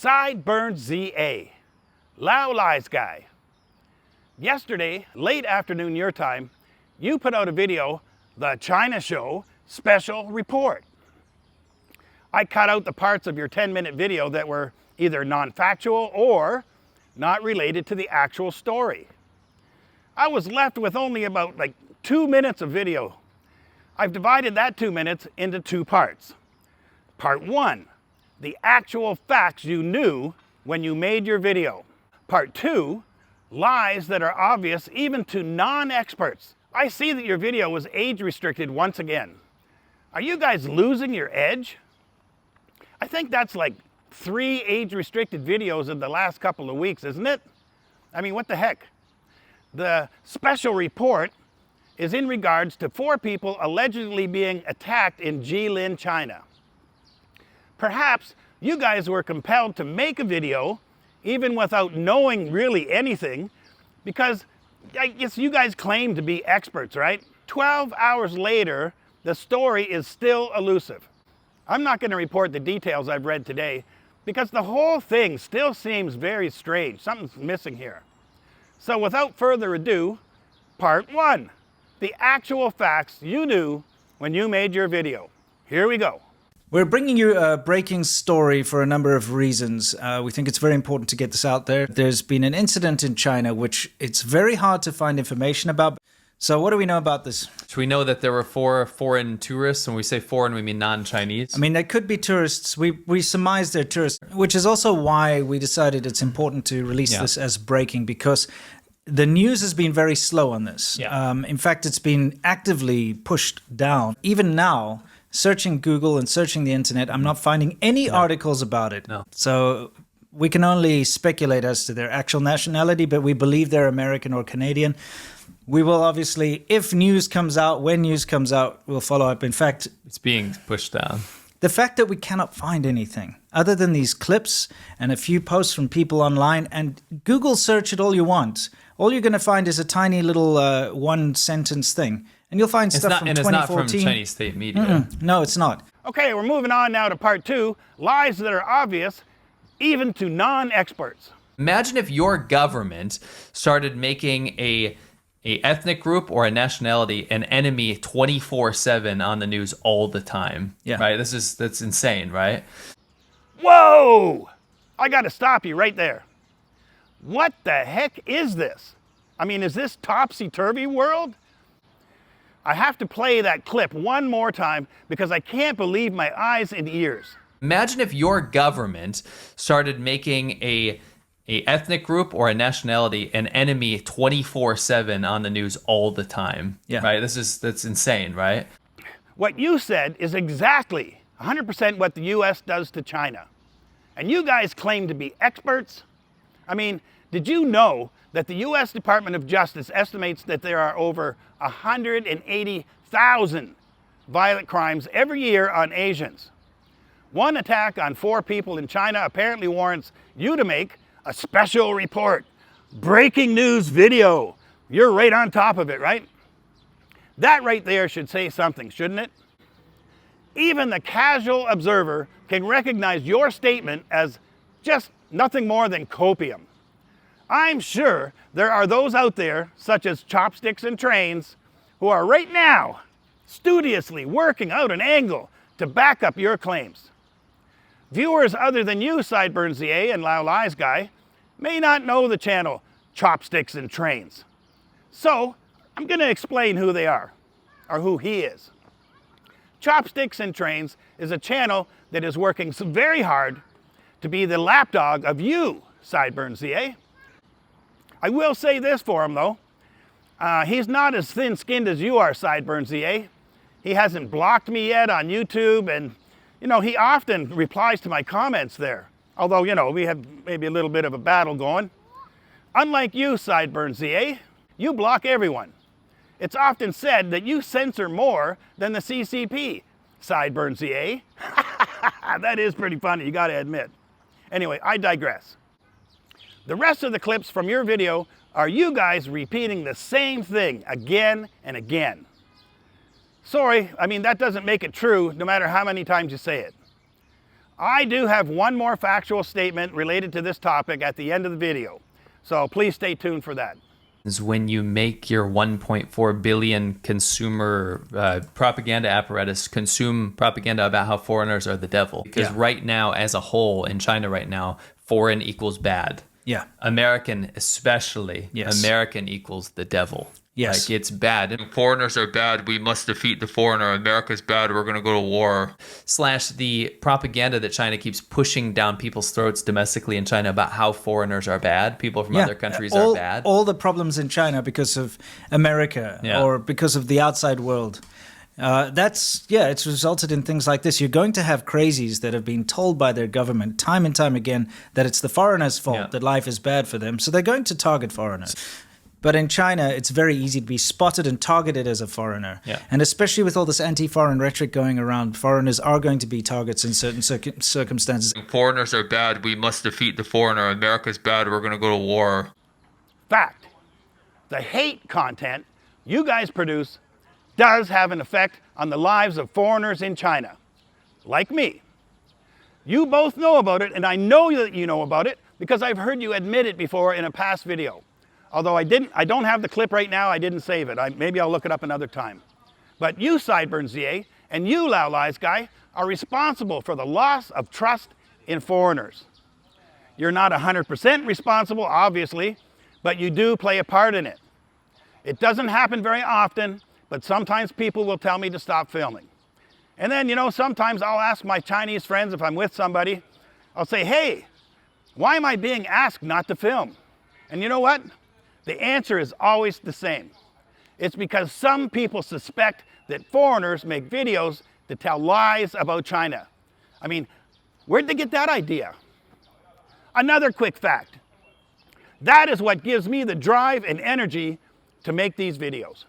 Sideburns ZA, Lao Lies Guy. Yesterday, late afternoon your time, you put out a video, The China Show Special Report. I cut out the parts of your 10-minute video that were either non-factual or not related to the actual story. I was left with only about 2 minutes of video. I've divided that 2 minutes into 2 parts. Part 1, the actual facts you knew when you made your video. Part 2, lies that are obvious even to non-experts. I see that your video was age restricted once again. Are you guys losing your edge? I think that's 3 age restricted videos in the last couple of weeks, isn't it? I mean, what the heck? The special report is in regards to 4 people allegedly being attacked in Jilin, China. Perhaps you guys were compelled to make a video even without knowing really anything, because I guess you guys claim to be experts, right? 12 hours later, the story is still elusive. I'm not going to report the details I've read today because the whole thing still seems very strange. Something's missing here. So without further ado, part 1, the actual facts you knew when you made your video. Here we go. We're bringing you a breaking story for a number of reasons. We think it's very important to get this out there. There's been an incident in China which it's very hard to find information about. So what do we know about this? So we know that there were 4 foreign tourists. When we say foreign, we mean non-Chinese. I mean, they could be tourists. We surmise they're tourists, which is also why we decided it's important to release this as breaking, because the news has been very slow on this. Yeah. In fact, it's been actively pushed down. Even now, searching Google and searching the internet, I'm not finding any articles about it. No. So we can only speculate as to their actual nationality, but we believe they're American or Canadian. We will obviously, if news comes out, when news comes out, we'll follow up. In fact, It's being pushed down. the fact that we cannot find anything other than these clips and a few posts from people online, and Google search it all you want, all you're going to find is a tiny little one-sentence thing. And you'll find stuff from 2014. And it's not from Chinese state media. No, it's not. Okay, we're moving on now to part 2, lies that are obvious even to non-experts. Imagine if your government started making a ethnic group or a nationality an enemy 24/7 on the news all the time. Yeah. Right? That's insane, right? Whoa! I gotta stop you right there. What the heck is this? I mean, is this topsy-turvy world? I have to play that clip one more time because I can't believe my eyes and ears. Imagine if your government started making a ethnic group or a nationality an enemy 24/7 on the news all the time. Yeah. Right? That's insane, right? What you said is exactly 100% what the US does to China. And you guys claim to be experts? I mean, did you know that the US Department of Justice estimates that there are over 180,000 violent crimes every year on Asians? One attack on 4 people in China apparently warrants you to make a special report. Breaking news video. You're right on top of it, right? That right there should say something, shouldn't it? Even the casual observer can recognize your statement as just nothing more than copium. I'm sure there are those out there, such as Chopsticks and Trains, who are right now studiously working out an angle to back up your claims. Viewers other than you, Sideburns ZA and Lao Lies Guy, may not know the channel Chopsticks and Trains. So, I'm going to explain who they are, or who he is. Chopsticks and Trains is a channel that is working very hard to be the lapdog of you, Sideburns ZA. I will say this for him, though. He's not as thin-skinned as you are, Sideburns ZA. He hasn't blocked me yet on YouTube, and he often replies to my comments there. Although, we have maybe a little bit of a battle going. Unlike you, Sideburns ZA, you block everyone. It's often said that you censor more than the CCP, Sideburns ZA. That is pretty funny, you gotta admit. Anyway, I digress. The rest of the clips from your video are you guys repeating the same thing again and again. Sorry, I mean, that doesn't make it true no matter how many times you say it. I do have one more factual statement related to this topic at the end of the video, so please stay tuned for that. Is when you make your 1.4 billion consumer propaganda apparatus consume propaganda about how foreigners are the devil. Because right now, as a whole, in China right now, foreign equals bad. Yeah. American especially. Yes. American equals the devil. Yes. Like, it's bad. And foreigners are bad. We must defeat the foreigner. America's bad. We're going to go to war. Slash the propaganda that China keeps pushing down people's throats domestically in China about how foreigners are bad. People from other countries are bad. All the problems in China because of America or because of the outside world. It's resulted in things like this. You're going to have crazies that have been told by their government time and time again that it's the foreigners' fault that life is bad for them. So they're going to target foreigners. But in China, it's very easy to be spotted and targeted as a foreigner. Yeah. And especially with all this anti-foreign rhetoric going around, foreigners are going to be targets in certain circumstances. Foreigners are bad. We must defeat the foreigner. America's bad. We're going to go to war. Fact. The hate content you guys produce does have an effect on the lives of foreigners in China, like me. You both know about it, and I know that you know about it because I've heard you admit it before in a past video. Although I don't have the clip right now, I didn't save it. Maybe I'll look it up another time. But you, Sideburns ZA, and you, Lao Lies Guy, are responsible for the loss of trust in foreigners. You're not 100% responsible, obviously, but you do play a part in it. It doesn't happen very often, but sometimes people will tell me to stop filming. And then, sometimes I'll ask my Chinese friends if I'm with somebody, I'll say, hey, why am I being asked not to film? And you know what? The answer is always the same. It's because some people suspect that foreigners make videos to tell lies about China. I mean, where'd they get that idea? Another quick fact. That is what gives me the drive and energy to make these videos.